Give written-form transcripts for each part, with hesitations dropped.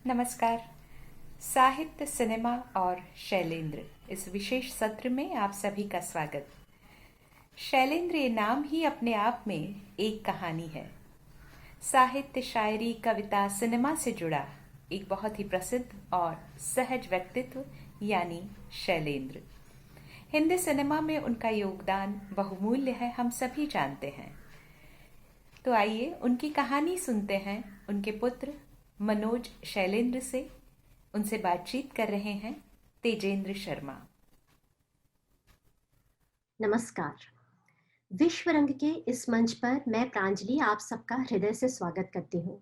नमस्कार। साहित्य, सिनेमा और शैलेंद्र, इस विशेष सत्र में आप सभी का स्वागत। शैलेंद्र ये नाम ही अपने आप में एक कहानी है। साहित्य, शायरी, कविता, सिनेमा से जुड़ा एक बहुत ही प्रसिद्ध और सहज व्यक्तित्व यानी शैलेंद्र। हिंदी सिनेमा में उनका योगदान बहुमूल्य है, हम सभी जानते हैं। तो आइए उनकी कहानी सुनते हैं। उनके पुत्र मनोज शैलेंद्र से उनसे बातचीत कर रहे हैं तेजेंद्र शर्मा। नमस्कार। विश्व रंग के इस मंच पर मैं प्रांजलि आप सबका हृदय से स्वागत करती हूँ।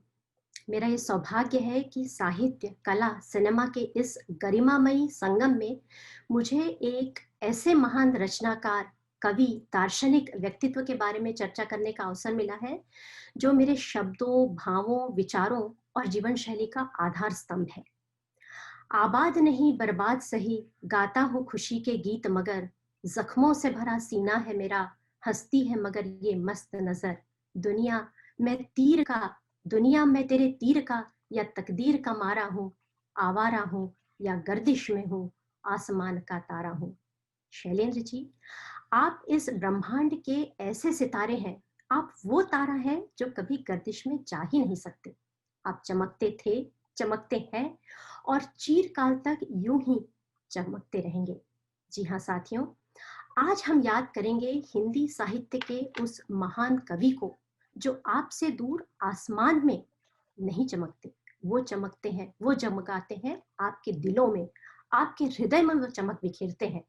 मेरा ये सौभाग्य है कि साहित्य, कला, सिनेमा के इस गरिमामयी संगम में मुझे एक ऐसे महान रचनाकार, कवि, दार्शनिक व्यक्तित्व के बारे में चर्चा करने का अवसर मिला है जो मेरे शब्दों, भावों, विचारों और जीवन शैली का आधार स्तंभ है। आबाद नहीं बर्बाद सही, गाता हूँ खुशी के गीत मगर, जख्मों से भरा सीना है मेरा, हंसती है मगर ये मस्त नजर। दुनिया दुनिया मैं तेरे तीर का या तकदीर का मारा हूँ, आवारा हूँ या गर्दिश में हूँ, आसमान का तारा हूँ। शैलेंद्र जी, आप इस ब्रह्मांड के ऐसे सितारे हैं। आप वो तारा है जो कभी गर्दिश में जा ही नहीं सकते। आप चमकते थे, चमकते हैं और चीरकाल तक यूं ही चमकते रहेंगे। जी हाँ साथियों, आज हम याद करेंगे हिंदी साहित्य के उस महान कवि को जो आपसे दूर आसमान में नहीं चमकते, वो चमकते हैं, वो जमगाते हैं आपके दिलों में, आपके हृदय में वो चमक बिखेरते हैं।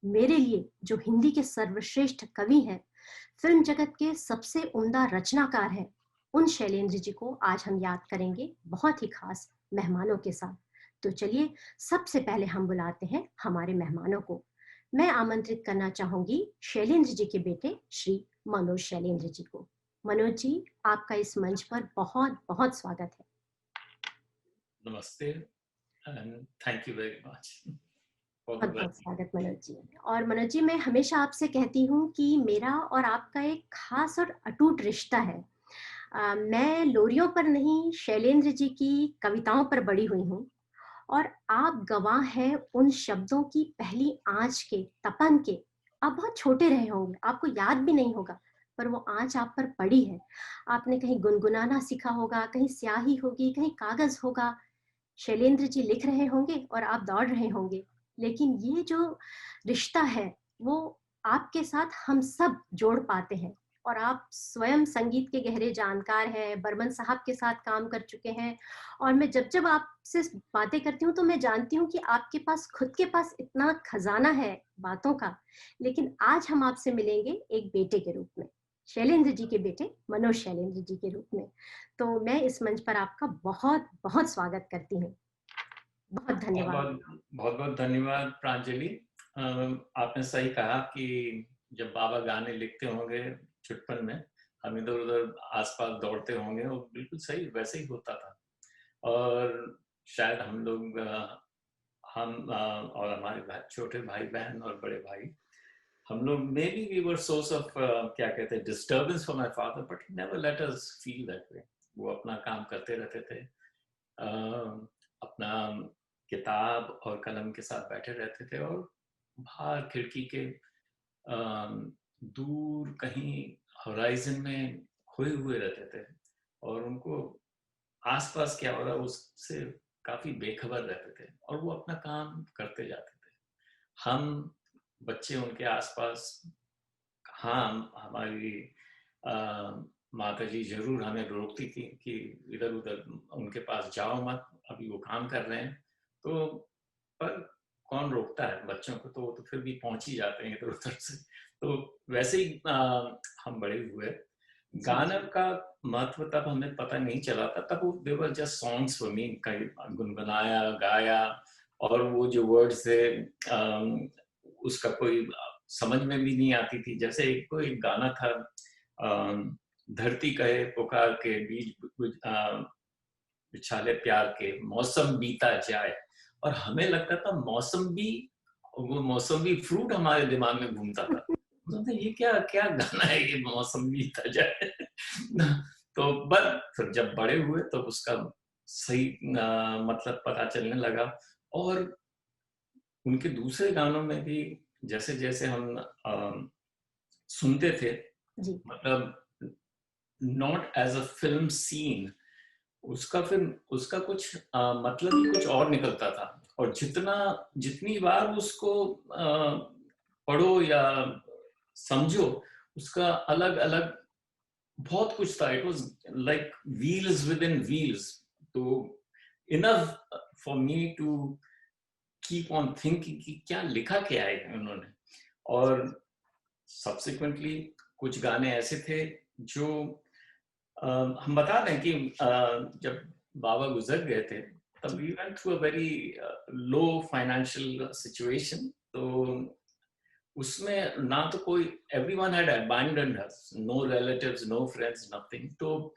मेरे लिए जो हिंदी के सर्वश्रेष्ठ कवि हैं, फिल्म जगत के सबसे उम्दा रचनाकार हैं, उन शैलेंद्र जी को आज हम याद करेंगे बहुत ही खास मेहमानों के साथ। तो चलिए सबसे पहले हम बुलाते हैं हमारे मेहमानों को। मैं आमंत्रित करना चाहूंगी शैलेंद्र जी के बेटे श्री मनोज शैलेंद्र जी को। मनोज जी, आपका इस मंच पर बहुत बहुत स्वागत है। नमस्ते and thank you very much. बहुत बहुत स्वागत मनोज जी। और मनोज जी, मैं हमेशा आपसे कहती हूँ कि मेरा और आपका एक खास और अटूट रिश्ता है। मैं लोरियों पर नहीं, शैलेंद्र जी की कविताओं पर बड़ी हुई हूँ और आप गवाह हैं उन शब्दों की पहली आंच के, तपन के। आप बहुत छोटे रहे होंगे, आपको याद भी नहीं होगा, पर वो आंच आप पर पड़ी है। आपने कहीं गुनगुनाना सीखा होगा, कहीं स्याही होगी, कहीं कागज होगा। शैलेंद्र जी लिख रहे होंगे और आप दौड़ रहे होंगे, लेकिन ये जो रिश्ता है वो आपके साथ हम सब जोड़ पाते हैं। और आप स्वयं संगीत के गहरे जानकार हैं, बर्मन साहब के साथ काम कर चुके हैं। और मैं जब जब आपसे बातें करती हूँ तो मैं जानती हूँ कि आपके पास खुद के पास इतना खजाना है बातों का। लेकिन आज हम आपसे मिलेंगे एक बेटे के रूप में, शैलेंद्र जी के बेटे मनोज शैलेंद्र जी के रूप में। तो मैं इस मंच पर आपका बहुत बहुत स्वागत करती हूँ। बहुत धन्यवाद। बहुत बहुत धन्यवाद प्रांजलि। आपने सही कहा कि जब बाबा गाने लिखते होंगे चुटपन में, हम इधर उधर आसपास दौड़ते होंगे, और बिल्कुल सही वैसे ही होता था। और शायद हम लोग और हमारे छोटे भाई बहन और बड़े भाई, हम लोग maybe we were source of क्या कहते हैं, disturbance for my father, but he never let us feel that way. वो अपना काम करते रहते थे, अपना किताब और कलम के साथ बैठे रहते थे, और बाहर खिड़की के दूर कहीं होराइजन में खोए हुए रहते थे, और उनको आसपास क्या हो रहा है उससे काफी बेखबर रहते थे, और वो अपना काम करते जाते थे। हम बच्चे उनके आसपास, हाँ, हमारी माता जी जरूर हमें रोकती थी कि इधर उधर उनके पास जाओ मत, अभी वो काम कर रहे हैं। तो पर कौन रोकता है बच्चों को, तो वो तो फिर भी पहुंच ही जाते हैं इधर उधर से। तो वैसे ही हम बड़े हुए। गाना का महत्व तब हमें पता नहीं चला था, तब वो they were just songs for me, कहीं गुनगुनाया, गाया, और वो जो वर्ड्स थे उसका कोई समझ में भी नहीं आती थी। जैसे कोई गाना था, धरती कहे पुकार के बीज बिछाले प्यार के, मौसम बीता जाए, और हमें लगता था मौसम भी, वो मौसमी फ्रूट हमारे दिमाग में घूमता था। तो ये क्या क्या गाना है ये, मौसम बीता जाए। तो बस फिर जब बड़े हुए तो उसका सही मतलब पता चलने लगा। और उनके दूसरे गानों में भी जैसे जैसे हम सुनते थे, जी। मतलब not as a film scene, उसका कुछ मतलब ही कुछ और निकलता था। और जितनी बार उसको पढ़ो या समझो, उसका अलग अलग बहुत कुछ था। It was like wheels within wheels. तो enough for me to keep on thinking कि क्या लिखा क्या है उन्होंने। और सब्सिक्वेंटली कुछ गाने ऐसे थे जो हम बता दें कि जब बाबा गुजर गए थे, तब we went through a very low financial situation. तो उसमें ना तो कोई, everyone had abandoned us, no relatives, no friends, nothing. तो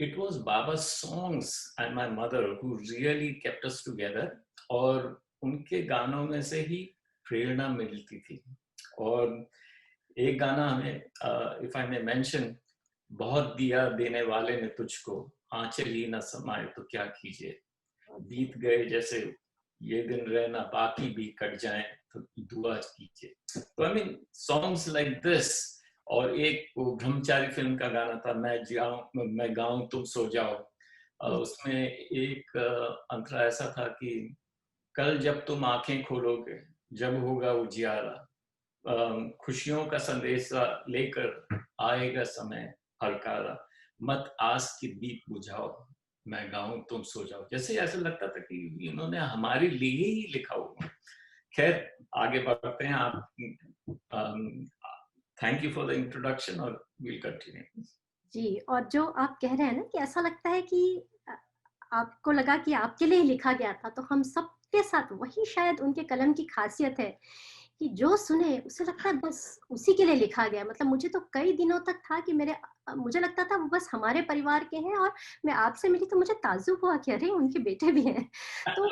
it was Baba's songs and my mother who really kept us together। और उनके गानों में से ही प्रेरणा मिलती थी। और एक गाना हमें, इफ आई मे मेंशन, बहुत दिया देने वाले ने तुझको, आंचल ही न समाए तो क्या कीजिए, बीत गए जैसे ये दिन रहना, बाकी भी कट जाए तो दुआ कीजिए। तो I mean songs like this. और एक वो ब्रह्मचारी फिल्म का गाना था, मैं गाऊं तुम सो जाओ। उसमें एक अंतरा ऐसा था कि कल जब तुम आंखें खोलोगे, जब होगा उजियारा, खुशियों का संदेशा लेकर आएगा समय हरकारा, मत आस की दीप बुझाओ, मैं गाऊं तुम सो जाओ। जैसे ऐसा लगता था कि इन्होंने हमारे लिए ही लिखा हुआ। खैर, आगे बढ़ते हैं। आप thank you for the introduction और विल कंटिन्यू। जी, और जो आप कह रहे हैं ना कि ऐसा लगता है कि आपको लगा कि आपके लिए लिखा गया था, तो हम सबके साथ वही शायद उनके कलम की खासियत है कि जो सुने उसे लगता है बस उसी के लिए लिखा गया। मतलब मुझे तो कई दिनों तक था कि मुझे लगता था वो बस हमारे परिवार के हैं, और मैं आपसे मिली तो मुझे ताज्जुब हुआ कि अरे उनके बेटे भी हैं। तो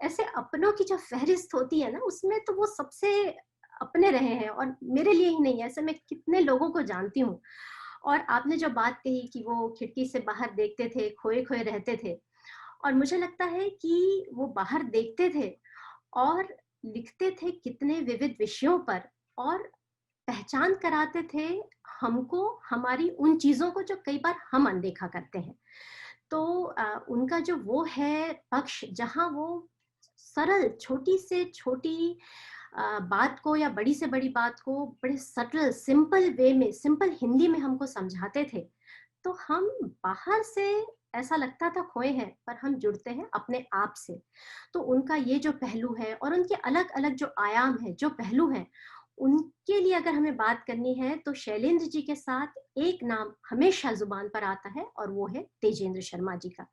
ऐसे अपनों की जो फहरिस्त होती है ना, उसमें तो वो सबसे अपने रहे हैं, और मेरे लिए ही नहीं, ऐसे मैं कितने लोगों को जानती हूँ। और आपने जो बात कही कि वो खिड़की से बाहर देखते थे, खोए खोए रहते थे, और मुझे लगता है कि वो बाहर देखते थे और लिखते थे कितने विविध विषयों पर, और पहचान कराते थे हमको हमारी उन चीजों को जो कई बार हम अनदेखा करते हैं। तो उनका जो वो है पक्ष, जहाँ वो सरल छोटी से छोटी बात को या बड़ी से बड़ी बात को बड़े सटल सिंपल वे में, सिंपल हिंदी में हमको समझाते थे, तो हम बाहर से ऐसा लगता था खोए हैं, पर हम जुड़ते हैं अपने आप से। तो उनका ये जो पहलू है और उनके अलग अलग जो आयाम है, जो पहलू हैं, उनके लिए अगर हमें बात करनी है तो शैलेंद्र जी के साथ एक नाम हमेशा जुबान पर आता है, और वो है तेजेंद्र शर्मा जी का।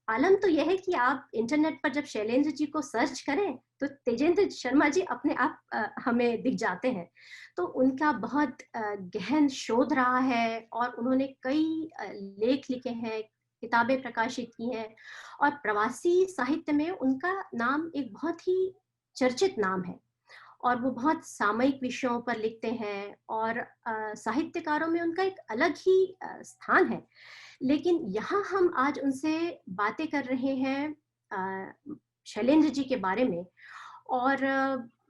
आलम तो यह है कि आप इंटरनेट पर जब शैलेंद्र जी को सर्च करें तो तेजेंद्र शर्मा जी अपने आप हमें दिख जाते हैं। तो उनका बहुत गहन शोध रहा है, और उन्होंने कई लेख लिखे हैं, किताबें प्रकाशित की हैं, और प्रवासी साहित्य में उनका नाम एक बहुत ही चर्चित नाम है। और वो बहुत सामयिक विषयों पर लिखते हैं, और साहित्यकारों में उनका एक अलग ही स्थान है। लेकिन यहाँ हम आज उनसे बातें कर रहे हैं शैलेंद्र जी के बारे में, और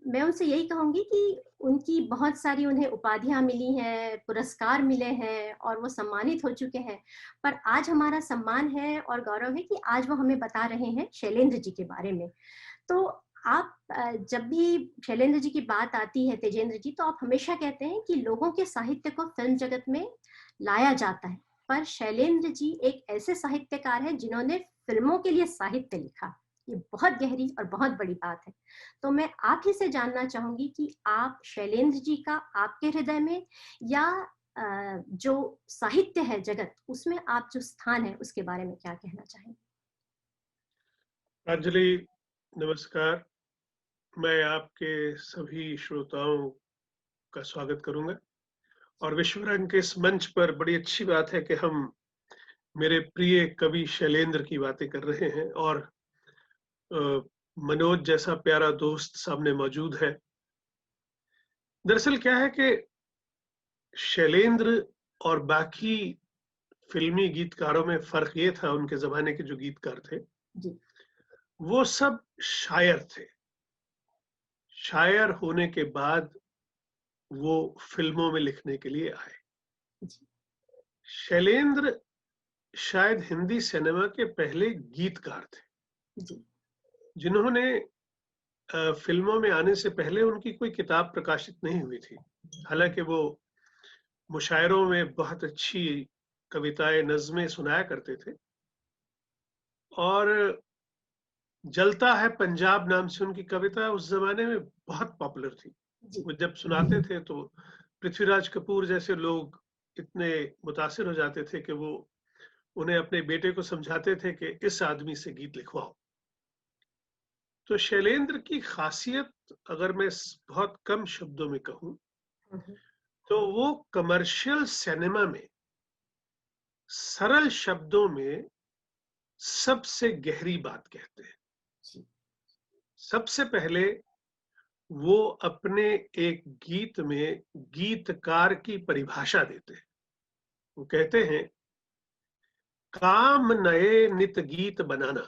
मैं उनसे यही कहूँगी कि उनकी बहुत सारी उन्हें उपाधियाँ मिली हैं, पुरस्कार मिले हैं, और वो सम्मानित हो चुके हैं। पर आज हमारा सम्मान है और गौरव है कि आज वो हमें बता रहे हैं शैलेंद्र जी के बारे में। तो आप जब भी शैलेंद्र जी की बात आती है, तेजेंद्र जी, तो आप हमेशा कहते हैं कि लोगों के साहित्य को फिल्म जगत में लाया जाता है, पर शैलेंद्र जी एक ऐसे साहित्यकार हैं जिन्होंने फिल्मों के लिए साहित्य लिखा। ये बहुत गहरी और बहुत बड़ी बात है। तो मैं आप ही से जानना चाहूंगी कि आप शैलेंद्र जी का आपके हृदय में, या जो साहित्य है जगत, उसमें आप जो स्थान है उसके बारे में क्या कहना चाहेंगे? अंजलि, नमस्कार। मैं आपके सभी श्रोताओं का स्वागत करूंगा। और विश्व रंग के इस मंच पर बड़ी अच्छी बात है कि हम मेरे प्रिय कवि शैलेंद्र की बातें कर रहे हैं, और मनोज जैसा प्यारा दोस्त सामने मौजूद है। दरअसल क्या है कि शैलेंद्र और बाकी फिल्मी गीतकारों में फर्क ये था, उनके जमाने के जो गीतकार थे जी वो सब शायर थे। शायर होने के बाद वो फिल्मों में लिखने के लिए आए। जी शैलेंद्र शायद हिंदी सिनेमा के पहले गीतकार थे जी जिन्होंने फिल्मों में आने से पहले उनकी कोई किताब प्रकाशित नहीं हुई थी। हालांकि वो मुशायरों में बहुत अच्छी कविताएं, नज़्में सुनाया करते थे और जलता है पंजाब नाम से उनकी कविता उस जमाने में बहुत पॉपुलर थी। जी वो जब सुनाते थे तो पृथ्वीराज कपूर जैसे लोग इतने मुतासिर हो जाते थे कि वो उन्हें अपने बेटे को समझाते थे कि इस आदमी से गीत लिखवाओ। तो शैलेंद्र की खासियत अगर मैं बहुत कम शब्दों में कहूं तो वो कमर्शियल सिनेमा में सरल शब्दों में सबसे गहरी बात कहते हैं। जी सबसे पहले वो अपने एक गीत में गीतकार की परिभाषा देते हैं। वो कहते हैं, काम नए नित गीत बनाना,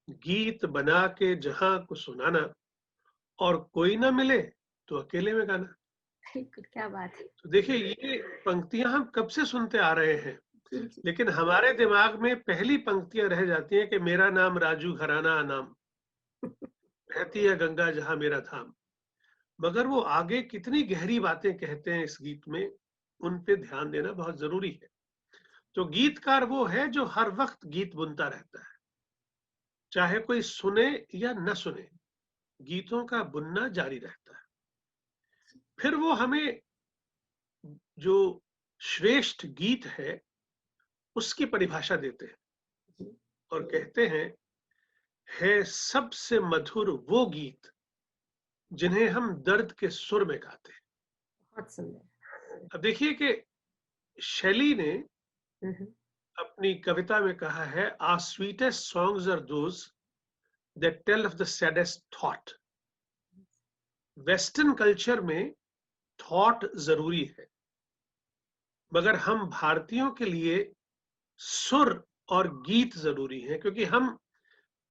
गीत बना के जहां को सुनाना, और कोई ना मिले तो अकेले में गाना। बिल्कुल, क्या बात है। तो देखिए, ये पंक्तियां हम कब से सुनते आ रहे हैं, जी जी लेकिन हमारे दिमाग में पहली पंक्तियां रह जाती हैं कि मेरा नाम राजू घराना नाम, बहती है गंगा जहां मेरा धाम। मगर वो आगे कितनी गहरी बातें कहते हैं इस गीत में, उन पे ध्यान देना बहुत जरूरी है। तो गीतकार वो है जो हर वक्त गीत बुनता रहता है, चाहे कोई सुने या न सुने, गीतों का बुनना जारी रहता है। फिर वो हमें जो श्रेष्ठ गीत है उसकी परिभाषा देते हैं जी और कहते हैं, है सबसे मधुर वो गीत जिन्हें हम दर्द के सुर में गाते हैं। बहुत सुंदर। अब देखिए कि शैली ने हम्म, अपनी कविता में कहा है, our sweetest songs are those that tell of the saddest thought. Western culture में थॉट जरूरी है, मगर हम भारतीयों के लिए सुर और गीत जरूरी है, क्योंकि हम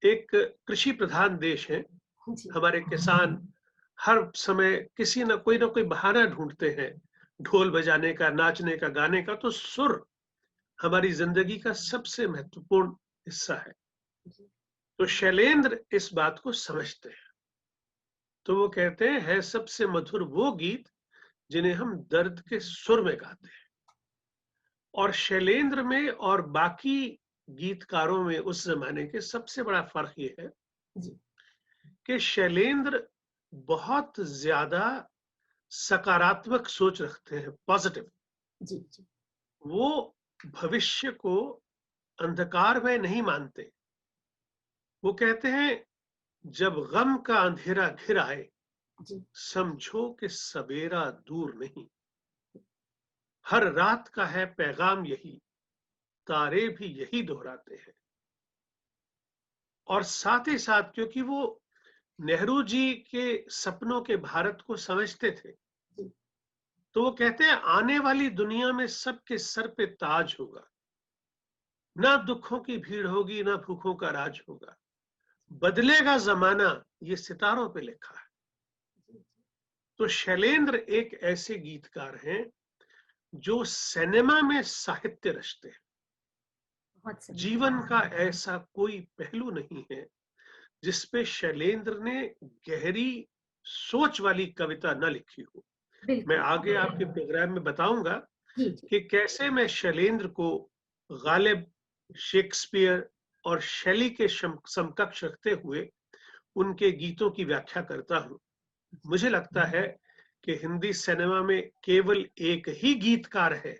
एक कृषि प्रधान देश हैं। जी हमारे किसान हर समय किसी ना कोई बहाना ढूंढते हैं ढोल बजाने का, नाचने का, गाने का। तो सुर हमारी जिंदगी का सबसे महत्वपूर्ण हिस्सा है। जी तो शैलेंद्र इस बात को समझते हैं, तो वो कहते हैं, है सबसे मधुर वो गीत जिन्हें हम दर्द के सुर में गाते हैं। और शैलेंद्र में और बाकी गीतकारों में उस जमाने के सबसे बड़ा फर्क ये है जी कि शैलेंद्र बहुत ज्यादा सकारात्मक सोच रखते हैं, पॉजिटिव। जी जी वो भविष्य को अंधकार में नहीं मानते। वो कहते हैं, जब गम का अंधेरा घिर आए, जी समझो कि सवेरा दूर नहीं। हर रात का है पैगाम यही, तारे भी यही दोहराते हैं। और साथ ही साथ, क्योंकि वो नेहरू जी के सपनों के भारत को समझते थे, जी तो वो कहते हैं, आने वाली दुनिया में सबके सर पे ताज होगा, ना दुखों की भीड़ होगी, ना भूखों का राज होगा, बदलेगा जमाना ये सितारों पे लिखा है। तो शैलेंद्र एक ऐसे गीतकार हैं जो सिनेमा में साहित्य रचते हैं। बहुत सुंदर। जीवन का ऐसा कोई पहलू नहीं है जिसपे शैलेंद्र ने गहरी सोच वाली कविता न लिखी हो। मैं बिल्कुल। आगे आपके प्रोग्राम में बताऊंगा जी जी कि कैसे मैं शैलेंद्र को गालिब, शेक्सपियर और शैली के समकक्ष रखते हुए उनके गीतों की व्याख्या करता हूं। मुझे लगता है कि हिंदी सिनेमा में केवल एक ही गीतकार है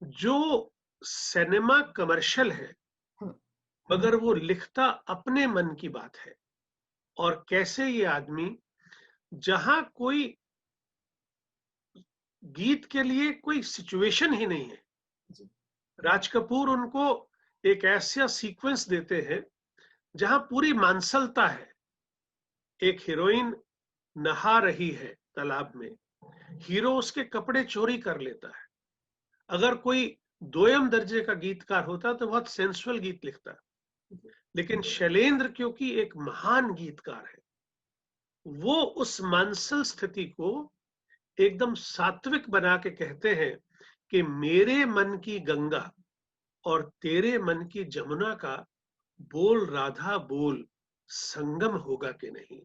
जो सिनेमा कमर्शियल है, हम्म, मगर वो लिखता अपने मन की बात है। और कैसे ये आदमी, जहां कोई गीत के लिए कोई सिचुएशन ही नहीं है, जी राज कपूर उनको एक ऐसा सीक्वेंस देते हैं जहां पूरी मांसलता है। एक हीरोइन नहा रही है तालाब में, हीरो उसके कपड़े चोरी कर लेता है। अगर कोई दोयम दर्जे का गीतकार होता तो बहुत सेंसुअल गीत लिखता, लेकिन शैलेंद्र क्योंकि एक महान गीतकार है, वो उस मानसल स्थिति को एकदम सात्विक बना के कहते हैं कि मेरे मन की गंगा और तेरे मन की जमुना का बोल राधा बोल संगम होगा कि नहीं।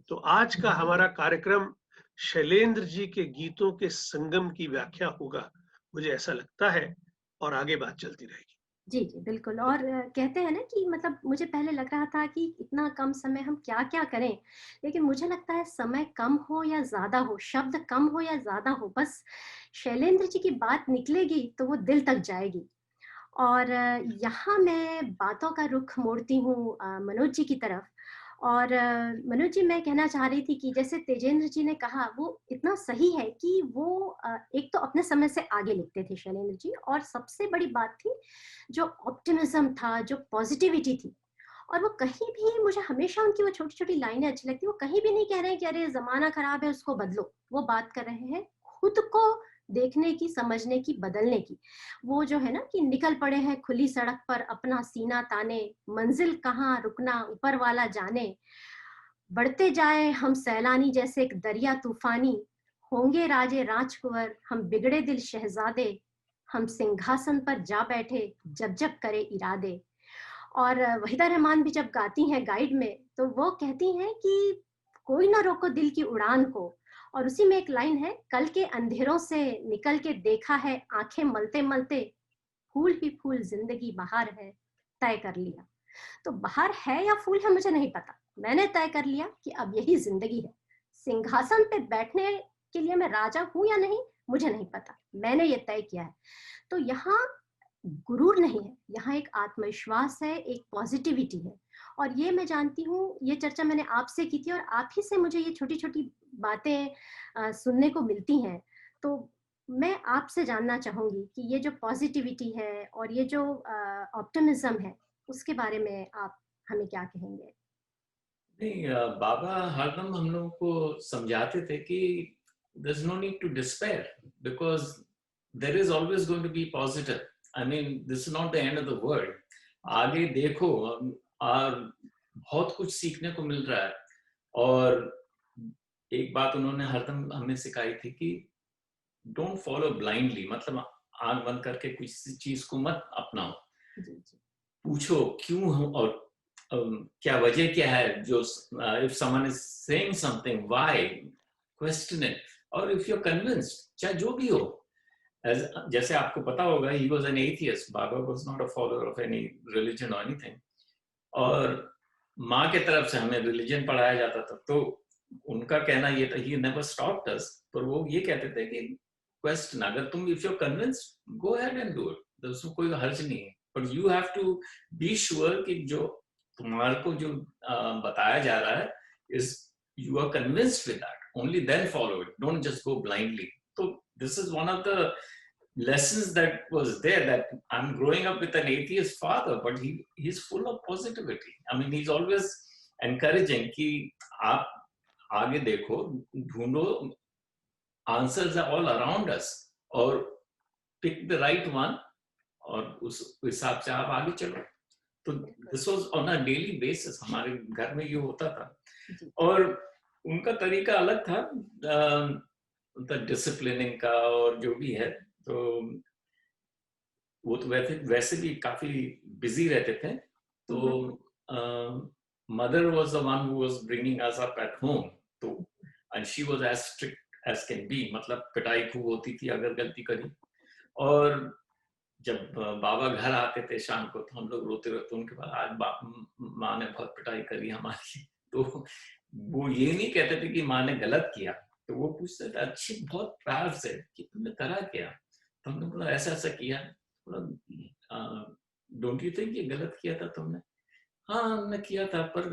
तो आज का हमारा कार्यक्रम शैलेंद्र जी के गीतों के संगम की व्याख्या होगा, मुझे ऐसा लगता है, और आगे बात चलती रहेगी। जी जी बिल्कुल। और कहते हैं ना कि मतलब मुझे पहले लग रहा था कि इतना कम समय हम क्या क्या करें, लेकिन मुझे लगता है समय कम हो या ज्यादा हो, शब्द कम हो या ज्यादा हो, बस शैलेंद्र जी की बात निकलेगी तो वो दिल तक जाएगी। और यहाँ मैं बातों का रुख मोड़ती हूँ मनोज जी की तरफ। और मनोज जी, मैं कहना चाह रही थी कि जैसे तेजेंद्र जी ने कहा, वो इतना सही है कि वो एक तो अपने समय से आगे लिखते थे शैलेंद्र जी, और सबसे बड़ी बात थी जो ऑप्टिमिज्म था, जो पॉजिटिविटी थी। और वो कहीं भी, मुझे हमेशा उनकी वो छोटी छोटी लाइनें अच्छी लगती, वो कहीं भी नहीं कह रहे हैं कि अरे जमाना खराब है उसको बदलो, वो बात कर रहे हैं खुद को देखने की, समझने की, बदलने की। वो जो है ना कि निकल पड़े हैं खुली सड़क पर अपना सीना ताने, मंजिल कहाँ रुकना ऊपर वाला जाने, बढ़ते जाए हम सैलानी जैसे एक दरिया तूफानी, होंगे राजे राजकुंवर हम बिगड़े दिल शहजादे, हम सिंहासन पर जा बैठे जब जब करे इरादे। और वहीदा रहमान भी जब गाती हैं गाइड में, तो वो कहती हैं कि कोई ना रोको दिल की उड़ान को। और उसी में एक लाइन है, कल के अंधेरों से निकल के देखा है आंखें मलते मलते, फूल ही फूल जिंदगी बहार है, तय कर लिया। तो बहार है या फूल है मुझे नहीं पता, मैंने तय कर लिया कि अब यही जिंदगी है। सिंहासन पे बैठने के लिए मैं राजा हूं या नहीं मुझे नहीं पता, मैंने ये तय किया है। तो यहाँ गुरूर नहीं है, यहाँ एक आत्मविश्वास है, एक पॉजिटिविटी है। और ये मैं जानती हूँ, ये चर्चा मैंने आपसे की थी और आप ही से मुझे ये छोटी छोटी बातें सुनने को मिलती हैं। तो मैं आपसे जानना चाहूंगी कि ये जो पॉजिटिविटी है और ये जो ऑप्टिमिज्म है, उसके बारे में आप हमें क्या कहेंगे? नहीं, बाबा हरदम हम लोगों को समझाते थे कि there's no need to despair because there is always going to be positive. I mean, this is not the end of the world. आगे देखो, और बहुत कुछ सीखने को मिल रहा है। और एक बात उन्होंने हरदम हमें सिखाई थी कि डोंट फॉलो ब्लाइंडली, मतलब आंख बंद करके किसी चीज को मत अपनाओ, पूछो क्यों हो और क्या वजह क्या है। जो if someone is saying something, why, question it, और if you're convinced, चाहे जो भी हो। जैसे आपको पता होगा, he was an atheist, Baba was not a follower of any religion or anything, और माँ के तरफ से हमें रिलीजन पढ़ाया जाता था, तो उनका कहना ये था, he never stopped us, पर वो ये कहते थे कि क्वेश्चन, अगर तुम if you're convinced, go ahead and do it, तो उसमें कोई हर्ज नहीं है, but you have to be sure कि जो तुम्हारे को जो बताया जा रहा है is you are convinced with that, only then follow it, don't just go blindly. So this is one of the lessons that was there, that I'm growing up with an atheist father, but he's full of positivity. I mean, he's always encouraging कि आप आगे देखो, ढूंढो, answers are all around us, और pick the right one, और उस हिसाब से आप आगे चलो। तो this was on a daily basis, हमारे घर में ये होता था। और उनका तरीका अलग था, उनका डिसिप्लिनिंग का और जो भी है, तो वो तो वैसे भी काफी बिजी रहते थे। तो mother was the one who was bringing us up at home, तो and she was as strict as can be, मतलब पिटाई खूब होती थी अगर गलती करी। और जब बाबा घर आते थे शाम को, तो हम लोग रोते रोते उनके पास, आज माँ ने बहुत पिटाई करी हमारी। तो वो ये नहीं कहते थे कि माँ ने गलत किया, तो वो पूछते थे अच्छी बहुत प्यार से कि तुमने करा क्या। तो हमने बोला ऐसा ऐसा किया। डोंट यू थिंक ये गलत किया था तुमने? हाँ हमने किया था, पर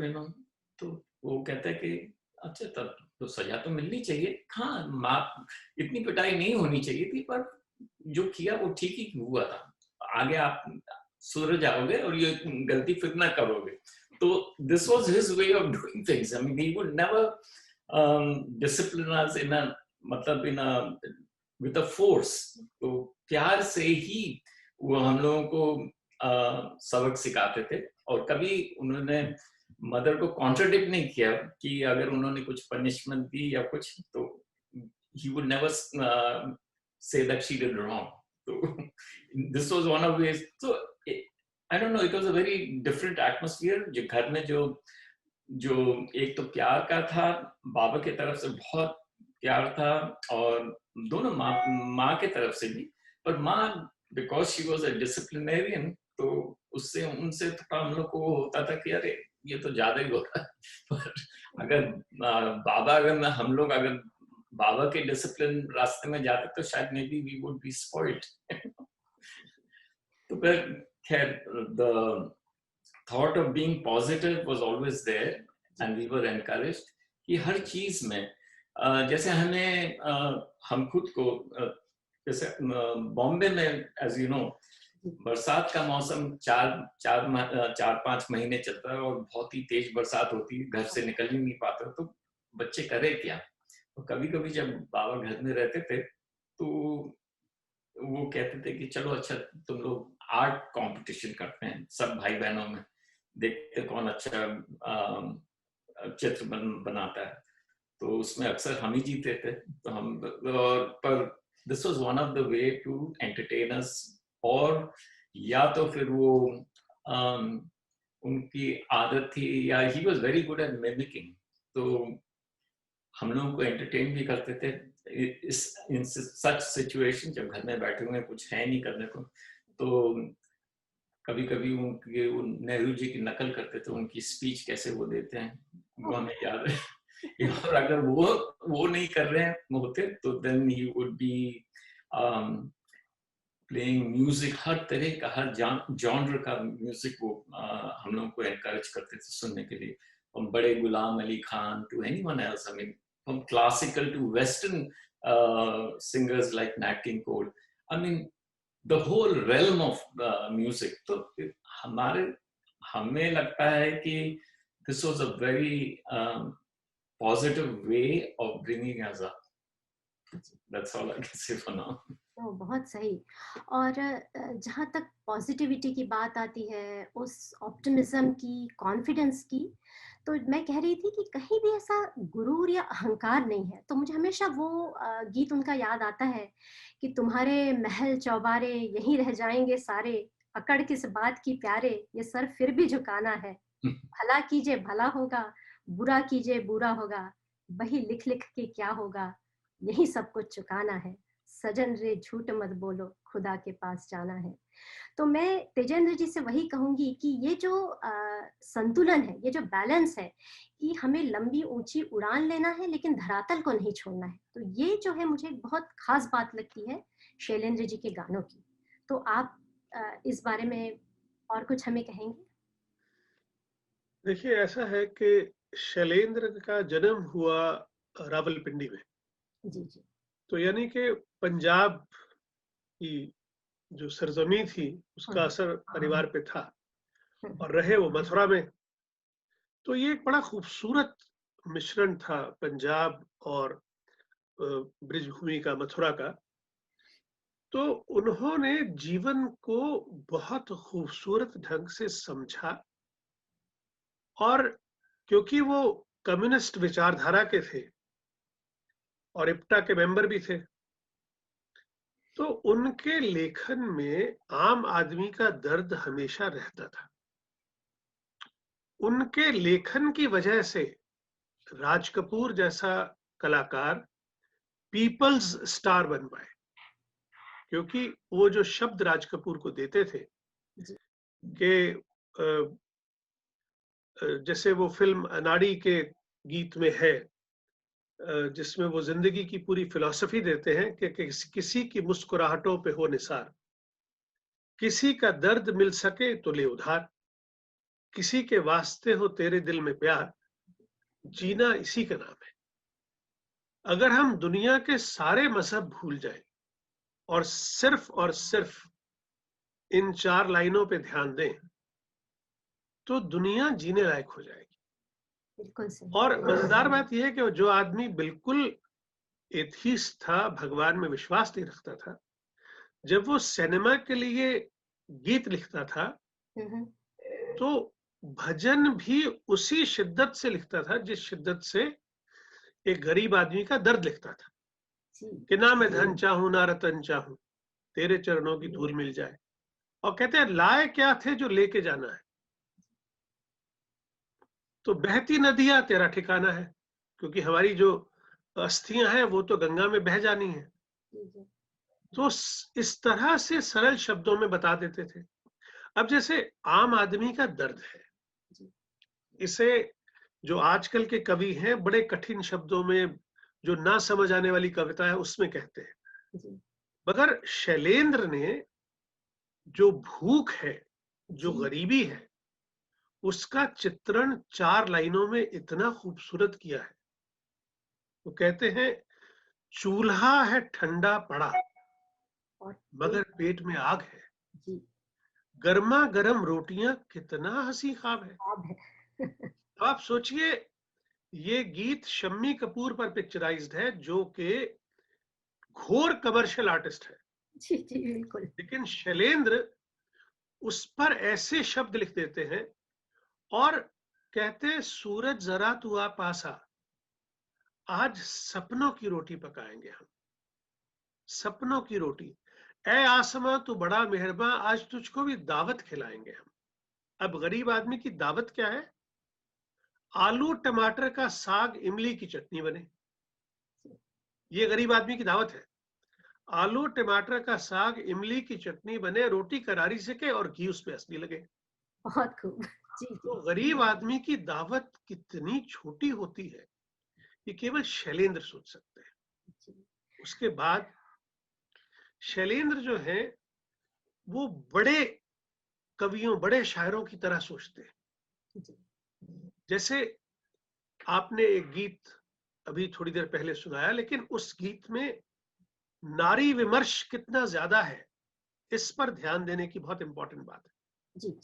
तो वो कहता है कि अच्छा तब तो सजा तो मिलनी चाहिए। हाँ, माँ इतनी पिटाई नहीं होनी चाहिए थी, पर जो किया वो ठीक ही हुआ था, आगे आप सुधर जाओगे और ये गलती फिर ना करोगे। तो this was his way of doing things. I mean he would never discipline us in a, मतलब in a with a force. तो प्यार से ही वो हम लोगों को सबक सिखाते थे, और कभी उन्होंने मदर को कॉन्ट्रडिक्ट नहीं किया कि अगर उन्होंने कुछ पनिशमेंट दी या कुछ, तो he would never say that she did wrong. So this was one of ways. So I don't know, it was a very different atmosphere. जो घर में जो एक तो प्यार का था, बाबा की तरफ से बहुत प्यार था, और दोनों माँ के तरफ से भी, पर माँ because she was a disciplinarian, तो उससे उनसे थोड़ा हम लोग को होता था कि अरे ये तो ज्यादा ही हो रहा है। पर अगर बाबा हम लोग अगर बाबा के डिसिप्लिन रास्ते में जाते तो शायद maybe we would be spoiled. तो फिर खैर the thought of being positive was always there, and we were encouraged कि हर चीज में जैसे हमें हम खुद को जैसे बॉम्बे में एज यू नो बरसात का मौसम 4-5 महीने चलता है और बहुत ही तेज बरसात होती है, घर से निकल ही नहीं पाते, तो बच्चे करे क्या। तो कभी कभी जब बाबा घर में रहते थे तो वो कहते थे कि चलो अच्छा तुम लोग आर्ट कंपटीशन करते हैं, सब भाई बहनों में देखते कौन अच्छा चित्र बनाता है, तो उसमें अक्सर हम ही जीते थे। तो हम पर this was one of the way to entertain us, और या तो फिर वो उनकी आदत थी, या he was very good at mimicking, तो हम लोगों को एंटरटेन भी करते थे इन सच सिचुएशन, जब घर में बैठे हुए कुछ है नहीं करने को, तो कभी कभी उनके नेहरू जी की नकल करते थे, उनकी स्पीच कैसे वो देते हैं वो हमें याद है। और अगर वो नहीं कर रहे हैं होते तो then he would be playing music, हर तरह का हर जॉनर का म्यूजिक वो हम लोगों को एनकरेज करते थे सुनने के लिए, from बड़े Ghulam Ali Khan to anyone else, I mean from classical to western singers like Nat King Cole, I mean the whole realm of music. तो हमें लगता है कि this was a very positive way of bringing us up. That's all I can say for now. तो बहुत सही। और जहाँ तक पॉजिटिविटी की बात आती है, उस ऑप्टिमिज्म की, कॉन्फिडेंस की, तो मैं कह रही थी कि कहीं भी ऐसा गुरूर या अहंकार नहीं है। तो मुझे हमेशा वो गीत उनका याद आता है कि तुम्हारे महल चौबारे यहीं रह जाएंगे सारे, अकड़ किस बात की प्यारे, ये सर फिर भी झुकाना है, भला कीजिए भला होगा, बुरा कीजिए बुरा होगा, वही लिख लिख के क्या होगा, यही सब कुछ चुकाना है, सजन रे झूठ मत बोलो, खुदा के पास जाना है। तो मैं तेजेंद्र जी से वही कहूंगी कि ये जो संतुलन है, ये जो बैलेंस है कि हमें लंबी ऊंची उड़ान लेना है लेकिन धरातल को नहीं छोड़ना है, तो ये जो है मुझे बहुत खास बात लगती है शैलेंद्र जी के गानों की। तो आप इस बारे में और कुछ हमें कहेंगे? देखिए, ऐसा है कि शैलेंद्र का जन्म हुआ रावलपिंडी में। जी जी। तो यानी कि पंजाब की जो सरजमी थी उसका असर परिवार पे था, और रहे वो मथुरा में। तो ये एक बड़ा खूबसूरत मिश्रण था पंजाब और ब्रिजभूमि का, मथुरा का। तो उन्होंने जीवन को बहुत खूबसूरत ढंग से समझा, और क्योंकि वो कम्युनिस्ट विचारधारा के थे और इप्टा के मेंबर भी थे, तो उनके लेखन में आम आदमी का दर्द हमेशा रहता था। उनके लेखन की वजह से राज कपूर जैसा कलाकार पीपल्स स्टार बन पाए, क्योंकि वो जो शब्द राज कपूर को देते थे कि जैसे वो फिल्म अनाड़ी के गीत में है, जिसमें वो जिंदगी की पूरी फिलॉसफी देते हैं कि किसी की मुस्कुराहटों पे हो निसार, किसी का दर्द मिल सके तो ले उधार, किसी के वास्ते हो तेरे दिल में प्यार, जीना इसी का नाम है। अगर हम दुनिया के सारे मजहब भूल जाएं और सिर्फ इन 4 लाइनों पे ध्यान दें, तो दुनिया जीने लायक हो जाएगी। बिल्कुल सही। और मजेदार बात यह है कि जो आदमी बिल्कुल एथीस्ट था, भगवान में विश्वास नहीं रखता था, जब वो सिनेमा के लिए गीत लिखता था तो भजन भी उसी शिद्दत से लिखता था जिस शिद्दत से एक गरीब आदमी का दर्द लिखता था कि ना मैं धन चाहूं ना रतन चाहूं, तेरे चरणों की धूल मिल जाए। और कहते हैं लाए क्या थे जो लेके जाना है, तो बहती नदियां तेरा ठिकाना है, क्योंकि हमारी जो अस्थियां हैं वो तो गंगा में बह जानी है। तो इस तरह से सरल शब्दों में बता देते थे। अब जैसे आम आदमी का दर्द है, इसे जो आजकल के कवि हैं बड़े कठिन शब्दों में, जो ना समझ आने वाली कविता है उसमें कहते हैं, मगर शैलेंद्र ने जो भूख है, जो गरीबी है, उसका चित्रण 4 लाइनों में इतना खूबसूरत किया है। वो कहते हैं, चूल्हा है ठंडा पड़ा मगर पेट में आग है, गर्मा गर्म रोटियां कितना हंसी ख्वाब है। तो आप सोचिए, ये गीत शम्मी कपूर पर पिक्चराइज्ड है जो कि घोर कमर्शियल आर्टिस्ट है। जी बिल्कुल। लेकिन शैलेंद्र उस पर ऐसे शब्द लिख देते हैं और कहते, सूरज जरा तू आ पासा, आज सपनों की रोटी पकाएंगे हम, सपनों की रोटी। ऐ आसमां तू बड़ा मेहरबान, आज तुझको भी दावत खिलाएंगे हम। अब गरीब आदमी की दावत क्या है? आलू टमाटर का साग इमली की चटनी बने, ये गरीब आदमी की दावत है। आलू टमाटर का साग इमली की चटनी बने, रोटी करारी सेके और घी उस पे असली लगे। बहुत खूब। जी तो गरीब आदमी की दावत कितनी छोटी होती है, ये केवल शैलेंद्र सोच सकते हैं। उसके बाद शैलेंद्र जो है वो बड़े कवियों, बड़े शायरों की तरह सोचते हैं। जैसे आपने एक गीत अभी थोड़ी देर पहले सुनाया, लेकिन उस गीत में नारी विमर्श कितना ज्यादा है, इस पर ध्यान देने की बहुत इंपॉर्टेंट बात है। जी।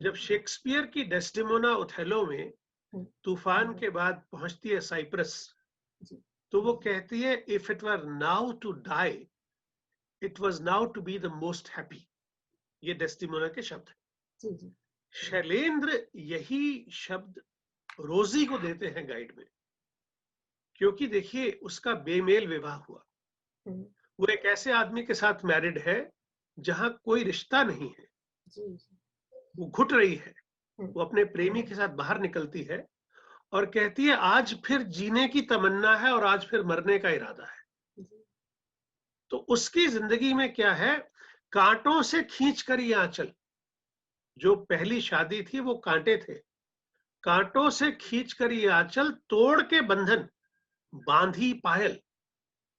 जब शेक्सपियर की डेस्डेमोना ओथेलो में तूफान के बाद पहुंचती है साइप्रस, तो वो कहती है, if it were now to die, it was now to be the most happy. ये डेस्डेमोना के शब्द है। शैलेंद्र यही शब्द रोजी को देते हैं गाइड में, क्योंकि देखिए उसका बेमेल विवाह हुआ। वो एक ऐसे आदमी के साथ मैरिड है जहां कोई रिश्ता नहीं है, वो घुट रही है। वो अपने प्रेमी के साथ बाहर निकलती है और कहती है, आज फिर जीने की तमन्ना है और आज फिर मरने का इरादा है। तो उसकी जिंदगी में क्या है? कांटों से खींच कर ये आंचल, जो पहली शादी थी वो कांटे थे, कांटों से खींच कर ये आंचल, तोड़ के बंधन बांधी पायल।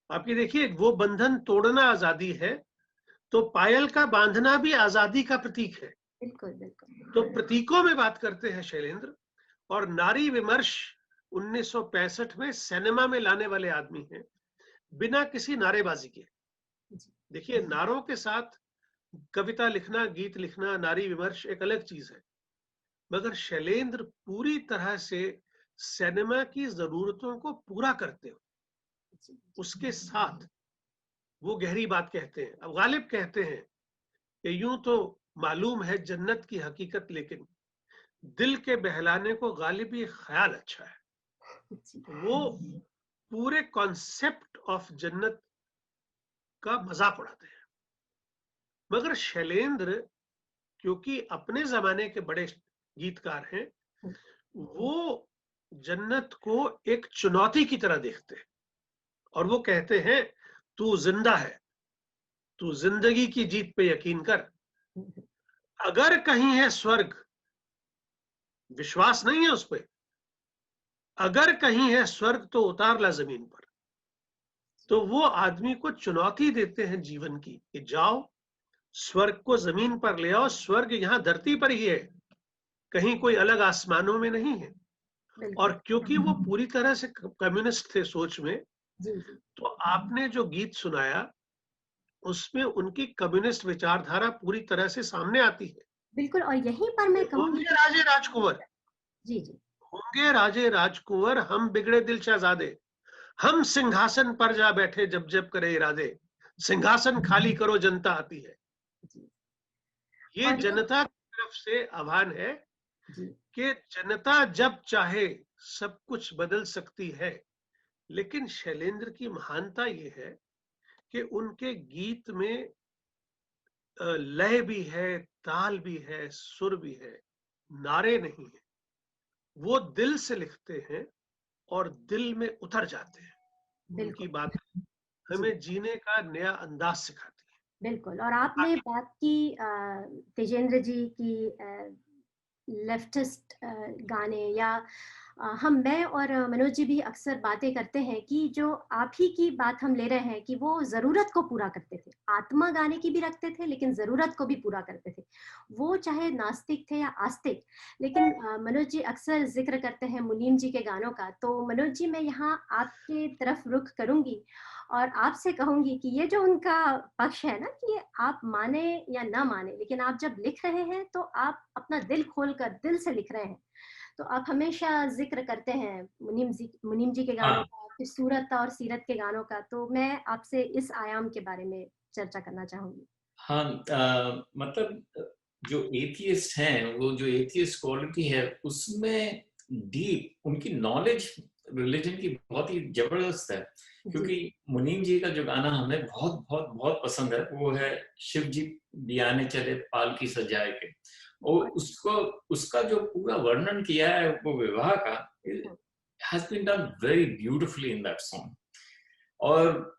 आप ये देखिए, वो बंधन तोड़ना आजादी है, तो पायल का बांधना भी आजादी का प्रतीक है। बिल्कुल बिल्कुल। तो प्रतीकों में बात करते हैं शैलेंद्र। और नारी विमर्श 1965 में सिनेमा में लाने वाले आदमी हैं, बिना किसी नारेबाजी के। देखिए, नारों के साथ कविता लिखना, गीत लिखना, नारी विमर्श एक अलग चीज है, मगर शैलेंद्र पूरी तरह से सिनेमा की जरूरतों को पूरा करते हो, उसके साथ वो गहरी बात कहते हैं। अब गालिब कहते हैं कि यूं तो मालूम है जन्नत की हकीकत, लेकिन दिल के बहलाने को गालिब ये ख्याल अच्छा है। वो पूरे कॉन्सेप्ट ऑफ जन्नत का मजाक उड़ाते हैं। मगर शैलेंद्र, क्योंकि अपने जमाने के बड़े गीतकार हैं, वो जन्नत को एक चुनौती की तरह देखते हैं और वो कहते हैं, तू जिंदा है, तू जिंदगी की जीत पे यकीन कर, अगर कहीं है स्वर्ग, विश्वास नहीं है उस पर, अगर कहीं है स्वर्ग तो उतार ला जमीन पर। तो वो आदमी को चुनौती देते हैं जीवन की कि जाओ स्वर्ग को जमीन पर ले आओ, स्वर्ग यहाँ धरती पर ही है, कहीं कोई अलग आसमानों में नहीं है। और क्योंकि वो पूरी तरह से कम्युनिस्ट थे सोच में, तो आपने जो गीत सुनाया उसमें उनकी कम्युनिस्ट विचारधारा पूरी तरह से सामने आती है। बिल्कुल। और यहीं पर मैं कहूंगी, होंगे राजे राजकुंवर, जी होंगे राजे राजकुंवर, हम बिगड़े दिल शहजादे, हम सिंहासन पर जा बैठे जब जब करे इरादे, सिंहासन खाली करो जनता आती है। जी। ये और जनता की तरफ से आह्वान है जी कि जनता जब चाहे सब कुछ बदल सकती है। लेकिन शैलेंद्र की महानता ये है कि उनके गीत में लय भी है, ताल भी है, सुर भी है, नारे नहीं है। वो दिल से लिखते हैं और दिल में उतर जाते हैं। उनकी बिल्कुल। बात जी हमें जीने का नया अंदाज सिखाती है। बिल्कुल। और आपने बात की तेजेंद्र जी की लेफ्टिस्ट गाने, या मैं और मनोज जी भी अक्सर बातें करते हैं कि जो आप ही की बात हम ले रहे हैं कि वो ज़रूरत को पूरा करते थे, आत्मा गाने की भी रखते थे लेकिन ज़रूरत को भी पूरा करते थे। वो चाहे नास्तिक थे या आस्तिक। लेकिन मनोज जी अक्सर जिक्र करते हैं मुनीम जी के गानों का, तो मनोज जी मैं यहाँ आपके तरफ रुख करूंगी और आपसे कहूंगी कि ये जो उनका पक्ष है ना, कि आप माने या ना माने, लेकिन आप जब लिख रहे हैं तो आप अपना दिल खोलकर दिल से लिख रहे हैं। तो आप हमेशा जिक्र करते हैं मुनीम जी के गानों हाँ का, फिर सूरत और सीरत के गानों का। तो मैं आपसे इस आयाम के बारे में चर्चा करना चाहूंगी। हाँ, मतलब जो एथियस्ट हैं, वो जो एथियस्ट क्वालिटी है उसमें डीप उनकी नॉलेज रिलीजन की बहुत ही जबरदस्त है। जी क्योंकि मुनीम जी का जो गाना हमें बहुत बहुत बहुत पसंद है वो है शिव जी बियाने चले पालकी सजाए के। और उसको उसका जो पूरा वर्णन किया है वो विवाह का, has been done very beautifully in that song। और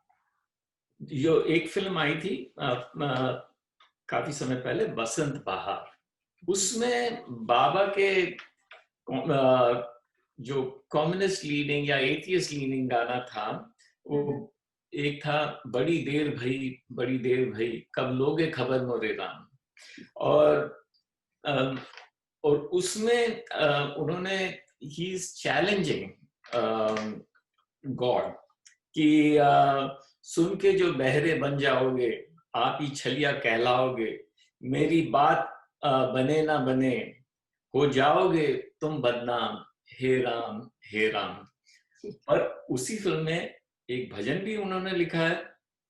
जो एक फिल्म आई थी काफी समय पहले, बसंत बहार, उसमें बाबा के जो कम्युनिस्ट लीनिंग या एथियस्ट लीनिंग गाना था, वो एक था बड़ी देर भई कब लोगे खबर मोरे राम। और अम, और उसमें उन्होंने ही इज चैलेंजिंग गॉड कि सुन के जो बहरे बन जाओगे आप ही छलिया कहलाओगे, मेरी बात बने ना बने हो जाओगे तुम बदनाम, हे राम हे राम। और उसी फिल्म में एक भजन भी उन्होंने लिखा है,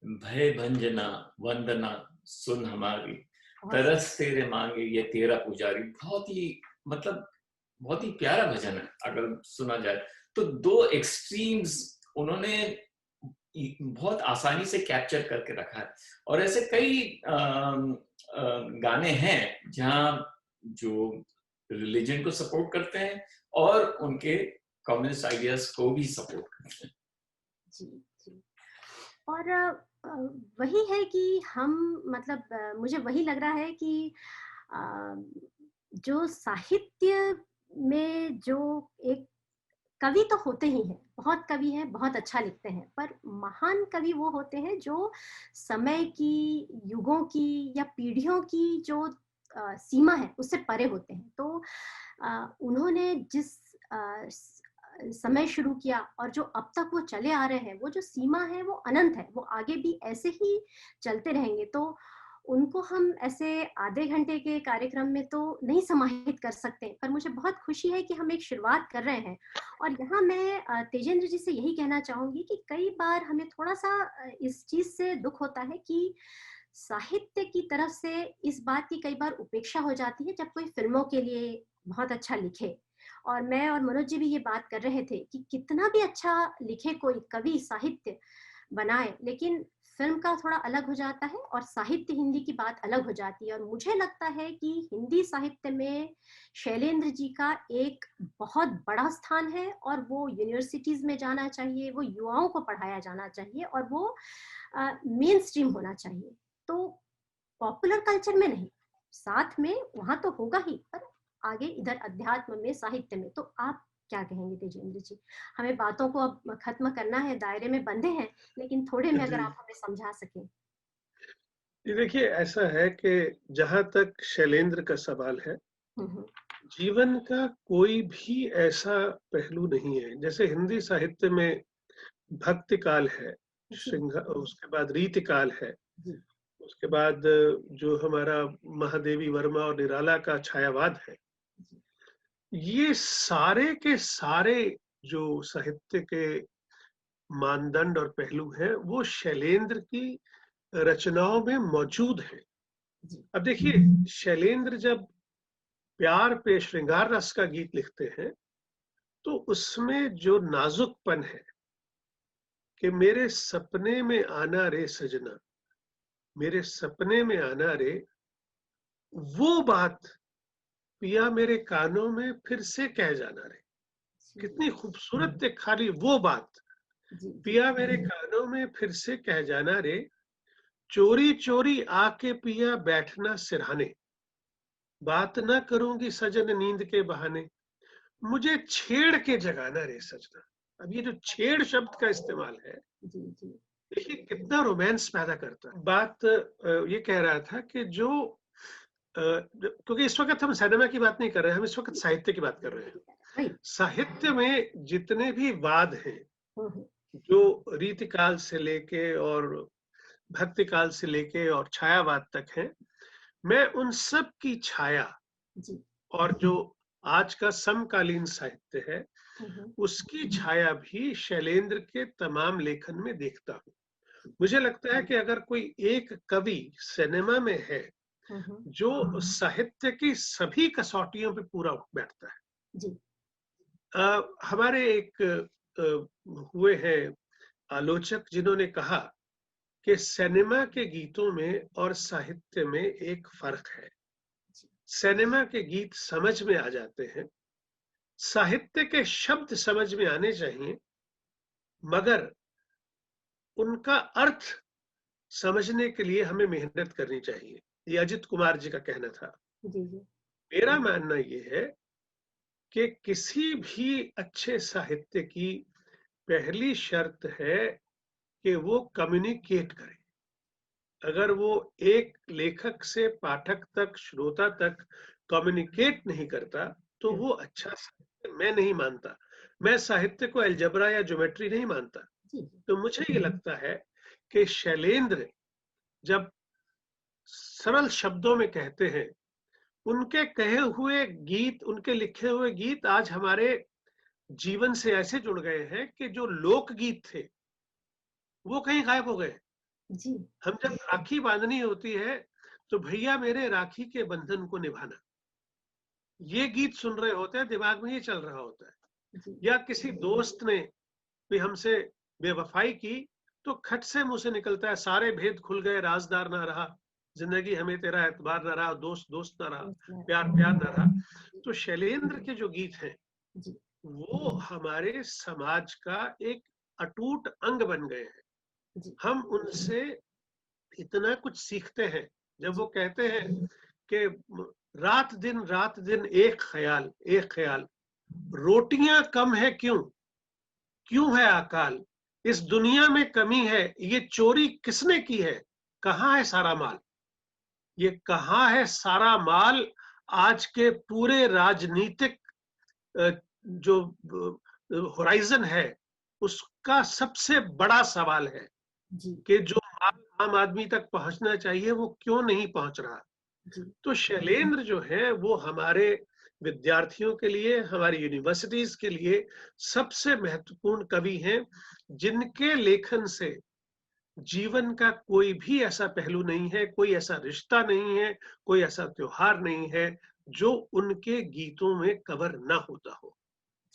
भय भंजना वंदना सुन हमारी, तरस तेरे मांगे ये तेरा पुजारी। बहुत ही मतलब बहुत ही प्यारा भजन है अगर सुना जाए तो। दो एक्सट्रीम्स उन्होंने बहुत आसानी से कैप्चर करके रखा है। और ऐसे कई गाने हैं जहां जो रिलीजन को सपोर्ट करते हैं और उनके कम्युनिस्ट आइडियाज को भी सपोर्ट करते हैं। जी जी। और वही है कि हम मतलब मुझे वही लग रहा है कि अ, जो साहित्य में जो एक कवि तो होते ही हैं, बहुत कवि हैं, बहुत अच्छा लिखते हैं, पर महान कवि वो होते हैं जो समय की, युगों की या पीढ़ियों की जो सीमा है उससे परे होते हैं। तो उन्होंने जिस समय शुरू किया और जो अब तक वो चले आ रहे हैं, वो जो सीमा है वो अनंत है, वो आगे भी ऐसे ही चलते रहेंगे। तो उनको हम ऐसे आधे घंटे के कार्यक्रम में तो नहीं समाहित कर सकते, पर मुझे बहुत खुशी है कि हम एक शुरुआत कर रहे हैं। और यहाँ मैं तेजेंद्र जी से यही कहना चाहूंगी कि कई बार हमें थोड़ा सा इस चीज से दुख होता है कि साहित्य की तरफ से इस बात की कई बार उपेक्षा हो जाती है जब कोई फिल्मों के लिए बहुत अच्छा लिखे। और मैं और मनोज जी भी ये बात कर रहे थे कि कितना भी अच्छा लिखे कोई कवि, साहित्य बनाए, लेकिन फिल्म का थोड़ा अलग हो जाता है और साहित्य हिंदी की बात अलग हो जाती है। और मुझे लगता है कि हिंदी साहित्य में शैलेंद्र जी का एक बहुत बड़ा स्थान है और वो यूनिवर्सिटीज में जाना चाहिए, वो युवाओं को पढ़ाया जाना चाहिए और वो मेन स्ट्रीम होना चाहिए। तो पॉपुलर कल्चर में नहीं, साथ में वहां तो होगा ही, पर आगे इधर अध्यात्म में, साहित्य में। तो आप क्या कहेंगे तेजेंद्र जी? हमें बातों को अब खत्म करना है, दायरे में बंधे हैं, लेकिन थोड़े में अगर आप हमें समझा सकें। ये देखिए, ऐसा है कि जहां तक शैलेंद्र का सवाल है, हम्म, जीवन का कोई भी ऐसा पहलू नहीं है। जैसे हिंदी साहित्य में भक्ति काल है, जी उसके बाद रीति काल है, जी उसके बाद जो हमारा महादेवी वर्मा और निराला का छायावाद है। जी ये सारे के सारे जो साहित्य के मानदंड और पहलू हैं, वो शैलेंद्र की रचनाओं में मौजूद हैं। जी। अब देखिए, शैलेंद्र जब प्यार पे श्रृंगार रस का गीत लिखते हैं, तो उसमें जो नाजुकपन है कि मेरे सपने में आना रे सजना, मेरे सपने में आना रे, वो बात पिया मेरे कानों में फिर से कह जाना रे। कितनी खूबसूरत है खाली वो बात, जी, जी, पिया मेरे कानों में फिर से कह जाना रे, चोरी चोरी आके पिया बैठना सिरहाने, बात ना करूंगी सजन नींद के बहाने, मुझे छेड़ के जगाना रे सजना। अब ये जो छेड़ शब्द का इस्तेमाल है, जी, जी, देखिए कितना रोमांस पैदा करता है। बात ये कह रहा था कि जो क्योंकि इस वक्त हम सिनेमा की बात नहीं कर रहे हैं, हम इस वक्त साहित्य की बात कर रहे हैं। राइट। साहित्य में जितने भी वाद हैं, हम्म, जो रीतिकाल से लेके और भक्ति काल से लेके और छायावाद तक हैं, मैं उन सब की छाया जी। और जो आज का समकालीन साहित्य है, हम्म, उसकी छाया भी शैलेंद्र के तमाम लेखन में देखता हूँ। मुझे लगता है कि अगर कोई एक कवि सिनेमा में है हम्म, जो साहित्य की सभी कसौटियों पे पूरा उठ बैठता है। जी। हमारे एक हुए हैं आलोचक जिन्होंने कहा कि सिनेमा के गीतों में और साहित्य में एक फर्क है। सिनेमा के गीत समझ में आ जाते हैं, साहित्य के शब्द समझ में आने चाहिए, मगर उनका अर्थ समझने के लिए हमें मेहनत करनी चाहिए। ये अजित कुमार जी का कहना था। जी, जी, मेरा मानना ये है कि किसी भी अच्छे साहित्य की पहली शर्त है कि वो कम्युनिकेट करे। अगर वो एक लेखक से पाठक तक, श्रोता तक कम्युनिकेट नहीं करता, तो वो अच्छा साहित्य मैं नहीं मानता। मैं साहित्य को अलजेब्रा या ज्योमेट्री नहीं मानता। जी, तो मुझे ये लगता है कि शैलेंद्र जब सरल शब्दों में कहते हैं, उनके कहे हुए गीत, उनके लिखे हुए गीत आज हमारे जीवन से ऐसे जुड़ गए हैं कि जो लोकगीत थे, वो कहीं गायब हो गए। जी, हम जब राखी बांधनी होती है, तो भैया मेरे राखी के बंधन को निभाना, ये गीत सुन रहे होते हैं, दिमाग में ये चल रहा होता है। जी, या किसी दोस्त ने भी हमसे बेवफाई की, तो खट से मुंह से निकलता है, सारे भेद खुल गए, राजदार ना रहा, जिंदगी हमें तेरा एतबार ना रहा, दोस्त दोस्त ना रहा, प्यार प्यार ना रहा। तो शैलेंद्र के जो गीत हैं, जी, वो हमारे समाज का एक अटूट अंग बन गए हैं। जी, हम उनसे इतना कुछ सीखते हैं। जब वो कहते हैं कि रात दिन एक ख्याल, रोटियां कम है क्यों, क्यों है अकाल, इस दुनिया में कमी है, ये चोरी किसने की है, कहाँ है सारा माल। ये कहाँ है सारा माल आज के पूरे राजनीतिक जो होराइजन है, उसका सबसे बड़ा सवाल है जी, कि जो आम आदमी तक पहुंचना चाहिए वो क्यों नहीं पहुंच रहा। जी, तो शैलेंद्र जो है वो हमारे विद्यार्थियों के लिए, हमारी यूनिवर्सिटीज के लिए सबसे महत्वपूर्ण कवि हैं, जिनके लेखन से जीवन का कोई भी ऐसा पहलू नहीं है, कोई ऐसा रिश्ता नहीं है, कोई ऐसा त्योहार नहीं है जो उनके गीतों में कवर ना होता हो।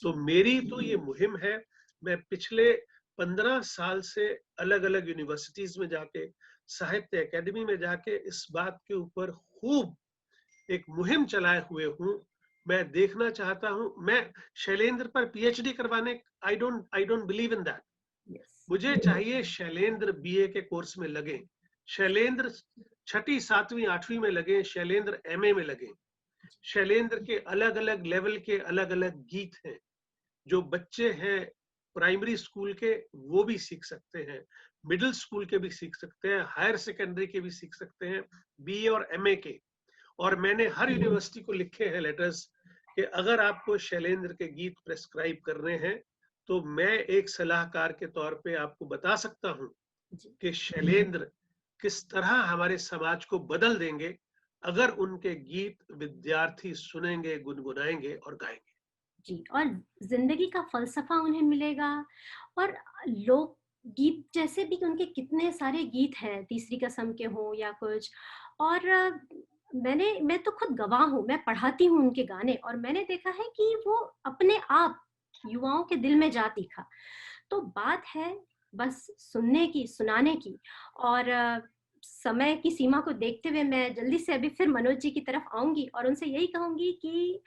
तो मेरी तो ये मुहिम है। मैं पिछले 15 साल से अलग अलग यूनिवर्सिटीज में जाके, साहित्य एकेडमी में जाके इस बात के ऊपर खूब एक मुहिम चलाए हुए हूँ। मैं देखना चाहता हूँ, मैं शैलेंद्र पर पीएचडी करवाने, I don't believe in that. Yes, मुझे चाहिए शैलेंद्र बीए के कोर्स में लगे, शैलेंद्र छठी, सातवीं, आठवीं में लगे, शैलेंद्र एमए में लगे। शैलेंद्र के अलग अलग लेवल के अलग अलग गीत हैं, जो बच्चे हैं प्राइमरी स्कूल के वो भी सीख सकते हैं, मिडिल स्कूल के भी सीख सकते हैं, हायर सेकेंडरी के भी सीख सकते हैं, बीए और एमए के। और मैंने हर यूनिवर्सिटी को लिखे हैं लेटर्स कि अगर आपको शैलेंद्र के गीत प्रेस्क्राइब करने हैं, तो मैं एक सलाहकार के तौर पे आपको बता सकता हूं जी, कि शैलेंद्र किस तरह हमारे समाज को बदल देंगे अगर उनके गीत विद्यार्थी सुनेंगे, गुनगुनाएंगे और गाएंगे। जी। और जिंदगी का फलसफा उन्हें मिलेगा, और लोग गीत जैसे भी उनके कितने सारे गीत हैं, तीसरी कसम के हों या कुछ। और मैं तो खुद गवाह हूँ, मैं पढ़ाती हूँ उनके गाने और मैंने देखा है कि वो अपने आप युवाओं के दिल में जा तीखा। तो बात है बस सुनने की, सुनाने की। और समय की सीमा को देखते हुए मैं जल्दी से अभी फिर मनोज जी की तरफ आऊँगी और उनसे यही कहूँगी कि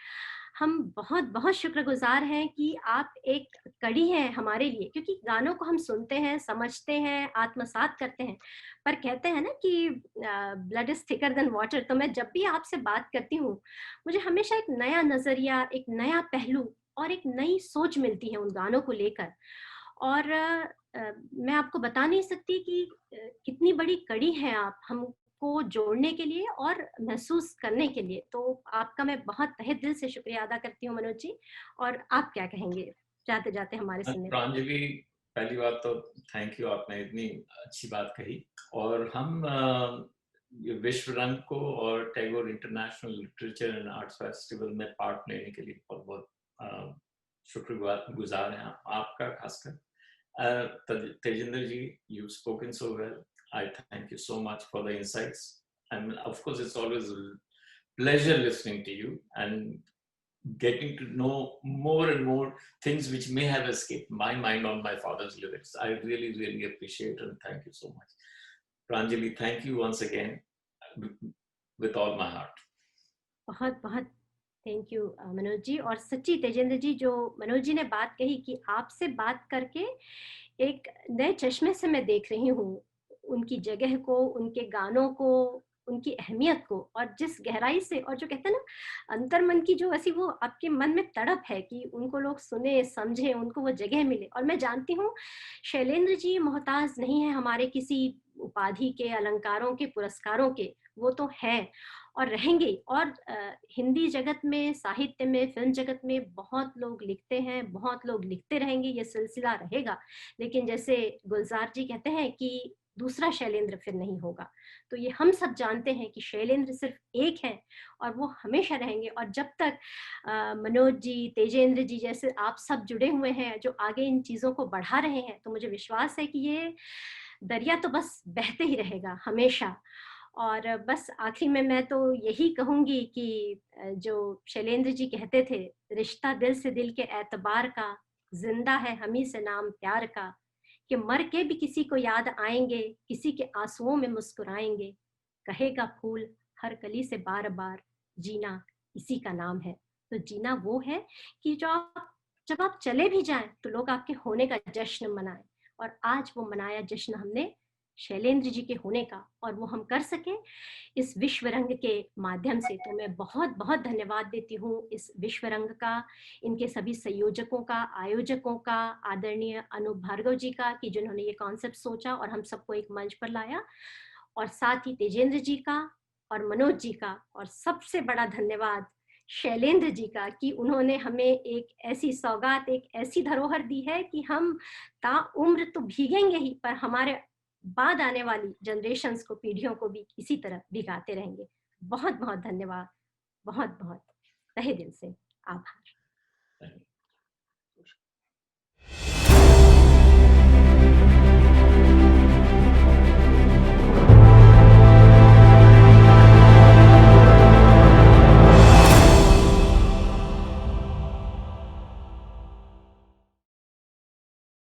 हम बहुत-बहुत शुक्रगुज़ार हैं कि आप एक कड़ी हैं हमारे लिए, क्योंकि गानों को हम सुनते हैं, समझते हैं, आत्मसात करते हैं। पर कहते हैं ना कि blood is thicker than water. तो मैं जब भी आपसे बात करती हूँ, मुझे हमेशा एक नया नज़रिया, एक नया पहलू और एक नई सोच मिलती है उन गानों को लेकर। और मैं आपको बता नहीं सकती कि कितनी बड़ी कड़ी हैं आप हमको जोड़ने के लिए और महसूस करने के लिए। तो आपका मैं बहुत तहे दिल से शुक्रिया अदा करती हूँ मनोज जी। और आप क्या कहेंगे जाते-जाते हमारे सुनने वालों को? प्रांजलि, पहली बात तो थैंक यू, आपने इतनी अच्छी बात कही। और हम ये विश्व रंग को और Tagore international literature and arts festival में पार्ट लेने के लिए बहुत बहुत शुक्रगुजार हैं आपका खासकर। Tejinder ji, you've spoken so well. I thank you so much for the insights. And of course, it's always a pleasure listening to you and getting to know more and more things which may have escaped my mind on my father's lyrics. I really, really appreciate it and thank you so much. Pranjali, thank you once again with all my heart. बहुत-बहुत thank you Manoj ji. और सच्ची तेजेंद्र जी, जो मनोज जी ने बात कही कि आपसे बात करके एक नए चश्मे से मैं देख रही हूँ उनकी जगह को, उनके गानों को, उनकी अहमियत को और जिस गहराई से। और जो कहते हैं ना अंतर्मन की जो ऐसी वो आपके मन में तड़प है कि उनको लोग सुने, समझें, उनको वो जगह मिले। और मैं जानती हूँ शैलेंद्र जी मोहताज नहीं है हमारे किसी उपाधि के, अलंकारों के, पुरस्कारों के। वो तो हैं और रहेंगे। और हिंदी जगत में, साहित्य में, फिल्म जगत में बहुत लोग लिखते हैं, बहुत लोग लिखते रहेंगे, ये सिलसिला रहेगा। लेकिन जैसे गुलजार जी कहते हैं कि दूसरा शैलेंद्र फिर नहीं होगा। तो ये हम सब जानते हैं कि शैलेंद्र सिर्फ एक हैं और वो हमेशा रहेंगे। और जब तक मनोज जी, तेजेंद्र जी जैसे आप सब जुड़े हुए हैं जो आगे इन चीज़ों को बढ़ा रहे हैं, तो मुझे विश्वास है कि ये दरिया तो बस बहते ही रहेगा हमेशा। और बस आखिरी में मैं तो यही कहूँगी कि जो शैलेंद्र जी कहते थे, रिश्ता दिल से दिल के एतबार का, जिंदा है हम ही से नाम प्यार का, कि मर के भी किसी को याद आएंगे, किसी के आंसुओं में मुस्कुराएंगे, कहेगा फूल हर कली से बार बार, जीना इसी का नाम है। तो जीना वो है कि जब आप चले भी जाएं तो लोग आपके होने का जश्न मनाएं। और आज वो मनाया जश्न हमने शैलेंद्र जी के होने का, और वो हम कर सके इस विश्व रंग के माध्यम से। तो मैं बहुत बहुत धन्यवाद देती हूँ इस विश्व रंग का, इनके सभी संयोजकों का, आयोजकों का, आदरणीय अनूप भार्गव जी का कि जिन्होंने ये कॉन्सेप्ट सोचा और हम सबको एक मंच पर लाया। और साथ ही तेजेंद्र जी का और मनोज जी का, और सबसे बड़ा धन्यवाद शैलेंद्र जी का कि उन्होंने हमें एक ऐसी सौगात, एक ऐसी धरोहर दी है कि हम ता उम्र तो भीगेंगे ही, पर हमारे बाद आने वाली जनरेशन्स को, पीढ़ियों को भी इसी तरह भिगाते रहेंगे। बहुत बहुत धन्यवाद, बहुत बहुत तहे दिल से आभार। Thank you.